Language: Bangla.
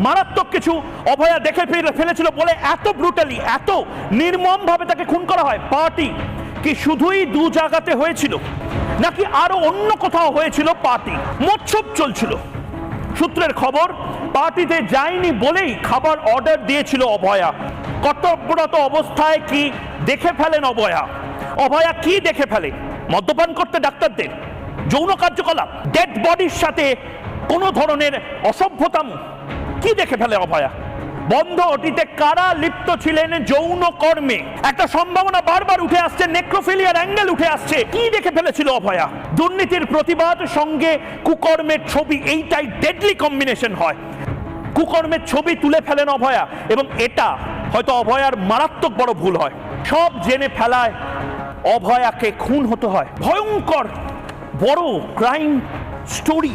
মারাত্মক কিছু অভয়া দেখে ফেলেছিল বলে এত ব্রুটালি, এত নির্মম ভাবে তাকে খুন করা হয়। পার্টি কি শুধুই দু জায়গাতে হয়েছিল নাকি আরো অন্য কোথাও হয়েছিল? পার্টি মোৎসব চলছিল। সূত্রের খবর, পার্টিতে যায়নি বলেই খাবার অর্ডার দিয়েছিল অভয়া। কর্তব্যরত অবস্থায় কি দেখে ফেলেন অভয়া? অভয়া কি দেখে ফেলে? মদ্যপান করতে ডাক্তারদের, যৌন কার্যকলাপ, ডেড বডির সাথে কোনো ধরনের অসভ্যতাম কি দেখে ফেলে অভয়া? বন্ধ ওটিতে কারা লিপ্ত ছিলেন যৌন কর্মে? একটা সম্ভাবনা বারবার উঠে আসছে, নেক্রোফিলিয়ার অ্যাঙ্গেল উঠে আসছে। কি দেখে ফেলেছিল অভয়া? দুর্নীতির প্রতিবাদ সঙ্গে কুকর্মের ছবি, এইটাই ডেডলি কম্বিনেশন হয়। কুকর্মের ছবি তুলে ফেলেন অভয়া, এবং এটা হয়তো অভয়ার মারাত্মক বড় ভুল হয়। সব জেনে ফেলায় অভয়াকে খুন হতে হয়। ভয়ঙ্কর বড় ক্রাইম স্টোরি।